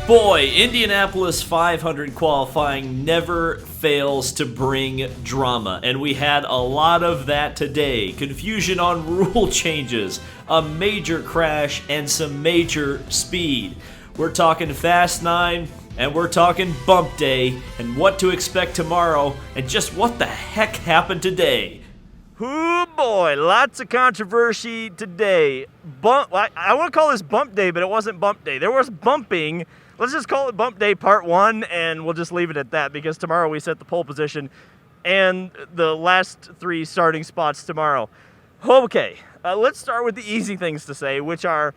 Boy, Indianapolis 500 qualifying never fails to bring drama, and we had a lot of that today. Confusion on rule changes, a major crash, and some major speed. We're talking Fast 9, and we're talking Bump Day, and what to expect tomorrow, and just what the heck happened today. Oh boy, lots of controversy today. I want to call this Bump Day, but it wasn't Bump Day. There was bumping. Let's just call it Bump Day Part 1, and we'll just leave it at that, because tomorrow we set the pole position and the last 3 starting spots tomorrow. Okay, let's start with the easy things to say, which are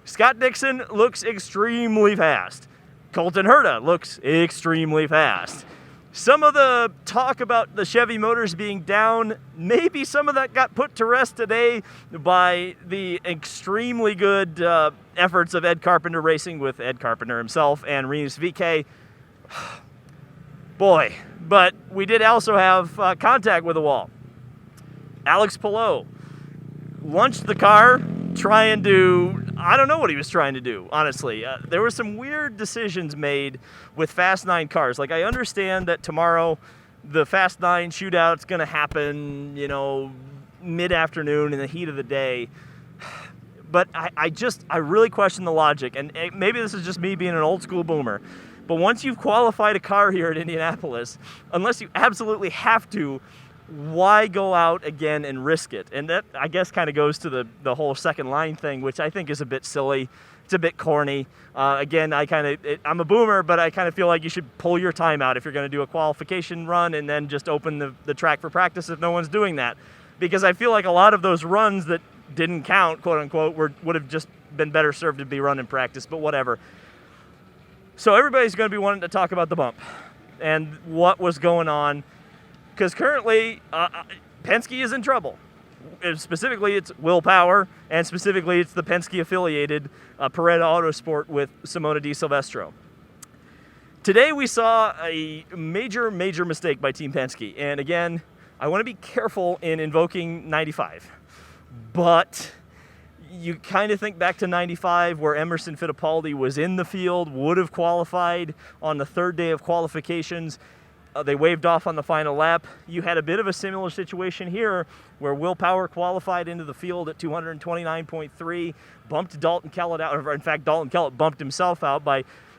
Scott Dixon looks extremely fast. Colton Herta looks extremely fast. Some of the talk about the Chevy motors being down, maybe some of that got put to rest today by the extremely good efforts of Ed Carpenter Racing with Ed Carpenter himself and Rinus VeeKay. Boy, but we did also have contact with the wall. Alex Palou launched the car trying to, I don't know what he was trying to do, honestly. There were some weird decisions made with Fast 9 cars. Like, I understand that tomorrow the Fast 9 shootout's going to happen, mid-afternoon in the heat of the day. But I really question the logic. And maybe this is just me being an old-school boomer. But once you've qualified a car here at Indianapolis, unless you absolutely have to, why go out again and risk it? And that, I guess, kind of goes to the whole second line thing, which I think is a bit silly. It's a bit corny. Again, I'm a boomer, but I kind of feel like you should pull your time out if you're going to do a qualification run and then just open the track for practice if no one's doing that. Because I feel like a lot of those runs that didn't count, quote unquote, would have just been better served to be run in practice, but whatever. So everybody's going to be wanting to talk about the bump and what was going on. Because currently, Penske is in trouble. Specifically, it's Will Power, and specifically, it's the Penske-affiliated Paretta Autosport with Simona De Silvestro. Today, we saw a major, major mistake by Team Penske. And again, I want to be careful in invoking 95. But you kind of think back to 95, where Emerson Fittipaldi was in the field, would have qualified on the third day of qualifications. They waved off on the final lap. You had a bit of a similar situation here where Will Power qualified into the field at 229.3, bumped Dalton Kellett out. Or in fact, Dalton Kellett bumped himself out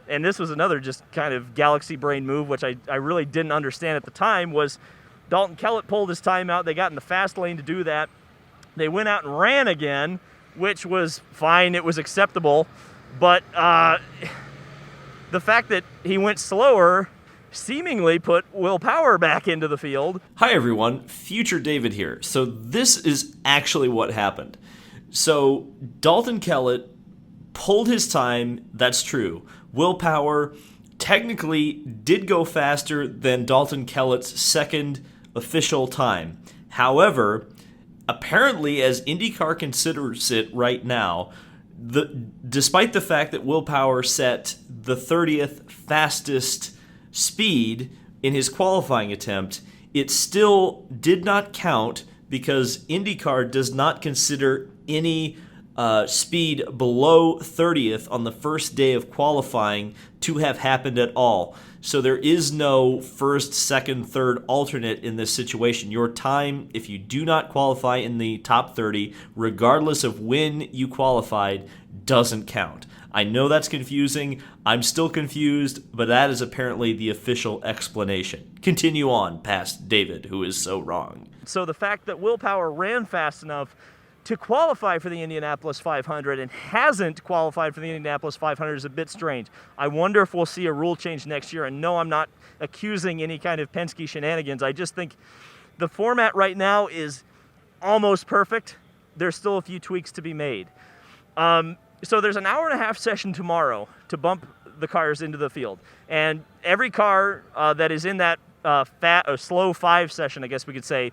and this was another just kind of galaxy brain move, which I really didn't understand at the time, was Dalton Kellett pulled his time out. They got in the fast lane to do that. They went out and ran again, which was fine. It was acceptable. But the fact that he went slower seemingly put Will Power back into the field. Hi everyone, Future David here. So this is actually what happened. So Dalton Kellett pulled his time, that's true. Will Power technically did go faster than Dalton Kellett's second official time. However, apparently as IndyCar considers it right now, despite the fact that Will Power set the 30th fastest speed in his qualifying attempt, it still did not count because IndyCar does not consider any speed below 30th on the first day of qualifying to have happened at all. So there is no first, second, third alternate in this situation. Your time, if you do not qualify in the top 30, regardless of when you qualified, doesn't count. I know that's confusing. I'm still confused, but that is apparently the official explanation. Continue on past David, who is so wrong. So the fact that Will Power ran fast enough to qualify for the Indianapolis 500 and hasn't qualified for the Indianapolis 500 is a bit strange. I wonder if we'll see a rule change next year. And no, I'm not accusing any kind of Penske shenanigans. I just think the format right now is almost perfect. There's still a few tweaks to be made. So there's an hour-and-a-half session tomorrow to bump the cars into the field. And every car that is in that slow 5 session, I guess we could say,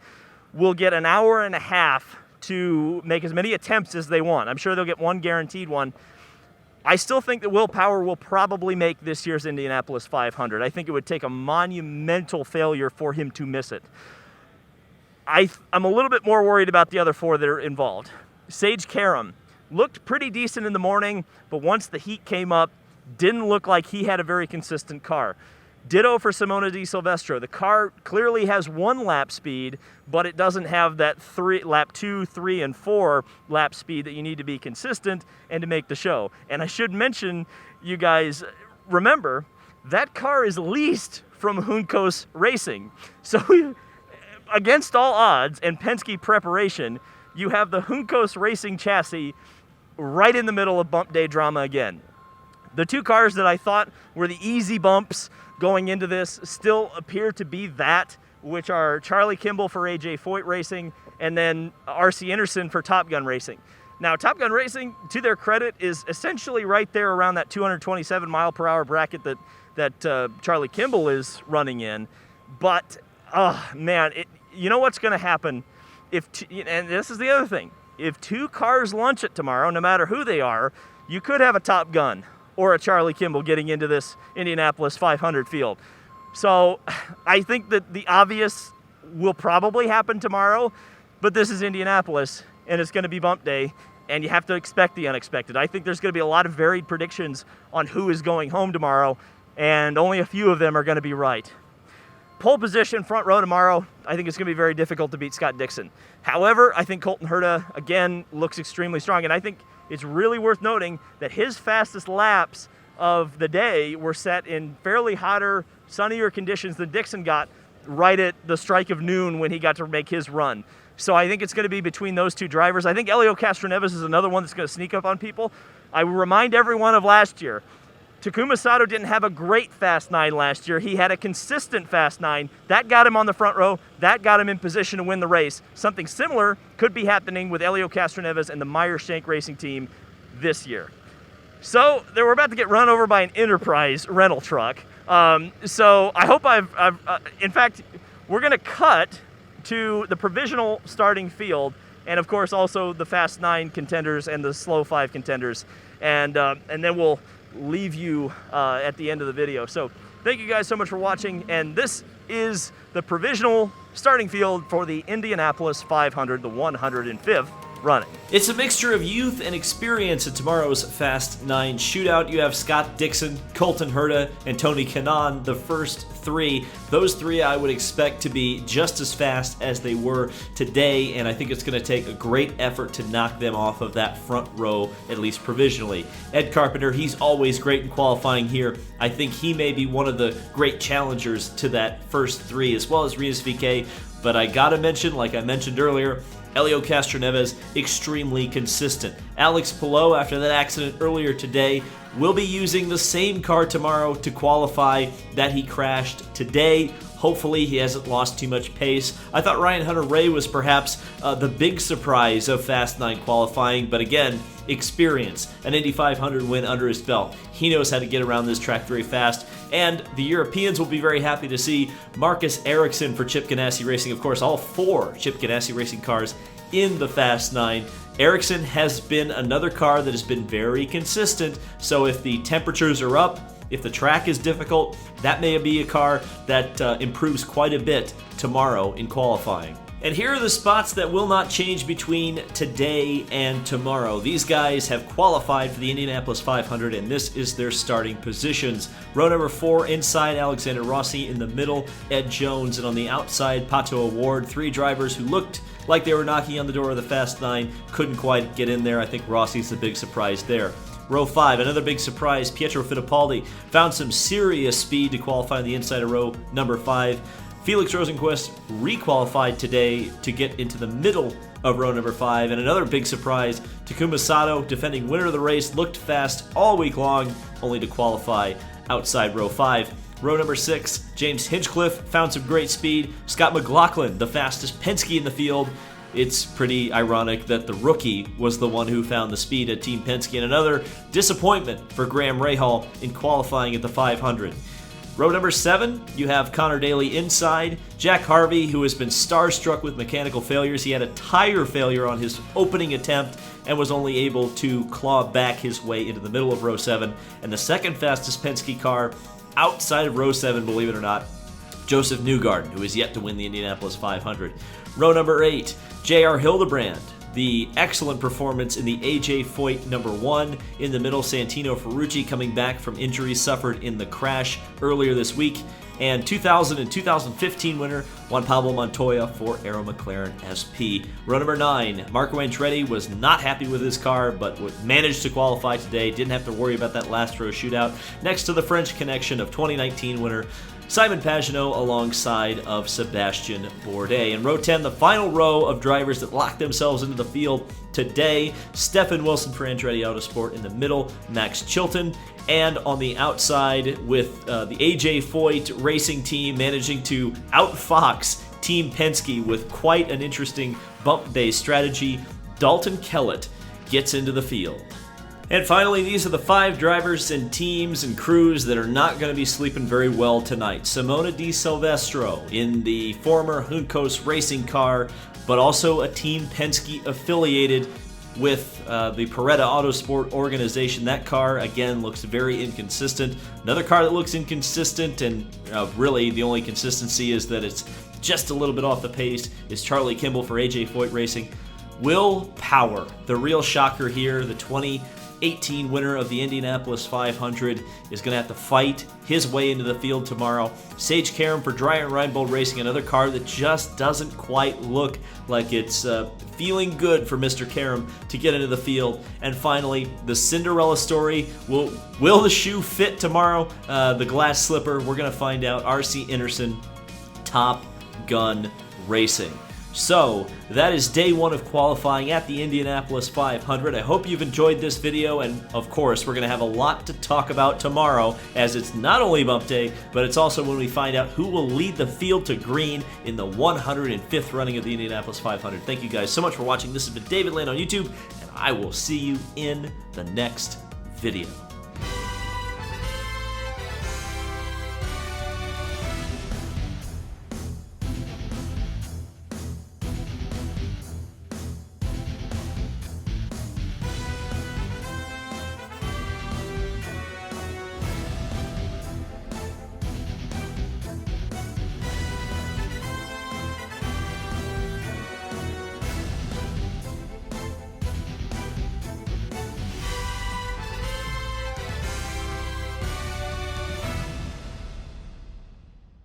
will get an hour and a half to make as many attempts as they want. I'm sure they'll get one guaranteed one. I still think that Will Power will probably make this year's Indianapolis 500. I think it would take a monumental failure for him to miss it. I'm a little bit more worried about the other 4 that are involved. Sage Karam looked pretty decent in the morning, but once the heat came up, didn't look like he had a very consistent car. Ditto for Simona De Silvestro. The car clearly has 1 lap speed, but it doesn't have that lap 2, 3, and 4 lap speed that you need to be consistent and to make the show. And I should mention, you guys, remember, that car is leased from Juncos Racing. So against all odds and Penske preparation, you have the Juncos Racing chassis right in the middle of bump day drama again. The 2 cars that I thought were the easy bumps going into this still appear to be that, which are Charlie Kimball for AJ Foyt Racing and then RC Anderson for Top Gun Racing. Now, Top Gun Racing, to their credit, is essentially right there around that 227 mile per hour bracket that Charlie Kimball is running in. But, man, you know what's going to happen and this is the other thing, if 2 cars lunch it tomorrow, no matter who they are, you could have a Top Gun or a Charlie Kimball getting into this Indianapolis 500 field. So I think that the obvious will probably happen tomorrow, but this is Indianapolis, and it's going to be bump day, and you have to expect the unexpected. I think there's going to be a lot of varied predictions on who is going home tomorrow, and only a few of them are going to be right. Pole position, front row tomorrow, I think it's going to be very difficult to beat Scott Dixon. However, I think Colton Herta, again, looks extremely strong, and I think it's really worth noting that his fastest laps of the day were set in fairly hotter, sunnier conditions than Dixon got right at the strike of noon when he got to make his run. So I think it's going to be between those 2 drivers. I think Helio Castroneves is another one that's going to sneak up on people. I will remind everyone of last year. Takuma Sato didn't have a great Fast 9 last year. He had a consistent Fast 9. That got him on the front row. That got him in position to win the race. Something similar could be happening with Helio Castroneves and the Meyer Shank Racing team this year. So they were about to get run over by an Enterprise rental truck. So I hope in fact, we're going to cut to the provisional starting field and, of course, also the Fast 9 contenders and the Slow 5 contenders. And then we'll leave you at the end of the video. So thank you guys so much for watching, and this is the provisional starting field for the Indianapolis 500, the 105th running. It's a mixture of youth and experience in tomorrow's Fast 9 shootout. You have Scott Dixon, Colton Herta, and Tony Kanaan, the first 3. Those 3 I would expect to be just as fast as they were today, and I think it's going to take a great effort to knock them off of that front row, at least provisionally. Ed Carpenter, he's always great in qualifying here. I think he may be one of the great challengers to that first 3, as well as Rinus VeeKay, but I gotta mention, like I mentioned earlier, Helio Castroneves, extremely consistent. Alex Palou, after that accident earlier today, will be using the same car tomorrow to qualify that he crashed today. Hopefully he hasn't lost too much pace. I thought Ryan Hunter-Reay was perhaps the big surprise of Fast 9 qualifying, but again, experience, an Indy 500 win under his belt. He knows how to get around this track very fast, and the Europeans will be very happy to see Marcus Ericsson for Chip Ganassi Racing. Of course, all 4 Chip Ganassi Racing cars in the Fast 9. Ericsson has been another car that has been very consistent, so if the temperatures are up, if the track is difficult, that may be a car that improves quite a bit tomorrow in qualifying. And here are the spots that will not change between today and tomorrow. These guys have qualified for the Indianapolis 500, and this is their starting positions. Row number 4, inside Alexander Rossi, in the middle Ed Jones, and on the outside Pato O'Ward. 3 drivers who looked like they were knocking on the door of the Fast 9, couldn't quite get in there. I think Rossi's the big surprise there. Row 5, another big surprise, Pietro Fittipaldi found some serious speed to qualify on the inside of row number 5. Felix Rosenquist requalified today to get into the middle of row number 5. And another big surprise, Takuma Sato, defending winner of the race, looked fast all week long, only to qualify outside row 5. Row number 6, James Hinchcliffe found some great speed. Scott McLaughlin, the fastest Penske in the field. It's pretty ironic that the rookie was the one who found the speed at Team Penske, and another disappointment for Graham Rahal in qualifying at the 500. Row number 7, you have Connor Daly inside. Jack Harvey, who has been starstruck with mechanical failures. He had a tire failure on his opening attempt and was only able to claw back his way into the middle of row 7. And the second fastest Penske car outside of row 7, believe it or not, Joseph Newgarden, who is yet to win the Indianapolis 500. Row number 8, J.R. Hildebrand, the excellent performance in the AJ Foyt #1 in the middle, Santino Ferrucci coming back from injuries suffered in the crash earlier this week, and 2000 and 2015 winner Juan Pablo Montoya for Aero McLaren SP. Row number 9, Marco Andretti was not happy with his car, but managed to qualify today. Didn't have to worry about that last row shootout. Next to the French connection of 2019 winner Simon Pagenaud alongside of Sebastian Bourdais. In row 10, the final row of drivers that locked themselves into the field today. Stefan Wilson for Andretti Autosport in the middle, Max Chilton. And on the outside with the AJ Foyt racing team managing to outfox Team Penske with quite an interesting bump day strategy, Dalton Kellett gets into the field. And finally, these are the 5 drivers and teams and crews that are not going to be sleeping very well tonight. Simona De Silvestro in the former Juncos racing car, but also a Team Penske affiliated with the Paretta Autosport organization. That car, again, looks very inconsistent. Another car that looks inconsistent, and really the only consistency is that it's just a little bit off the pace, is Charlie Kimball for AJ Foyt Racing. Will Power, the real shocker here, the 2018 winner of the Indianapolis 500, is going to have to fight his way into the field tomorrow. Sage Karam for Dreyer Reinbold Racing, another car that just doesn't quite look like it's feeling good for Mr. Karam to get into the field. And finally, the Cinderella story. Will the shoe fit tomorrow? The glass slipper, we're going to find out. RC Inderson, Top Gun Racing. So, that is day 1 of qualifying at the Indianapolis 500. I hope you've enjoyed this video, and of course, we're going to have a lot to talk about tomorrow, as it's not only bump day, but it's also when we find out who will lead the field to green in the 105th running of the Indianapolis 500. Thank you guys so much for watching. This has been David Land on YouTube, and I will see you in the next video.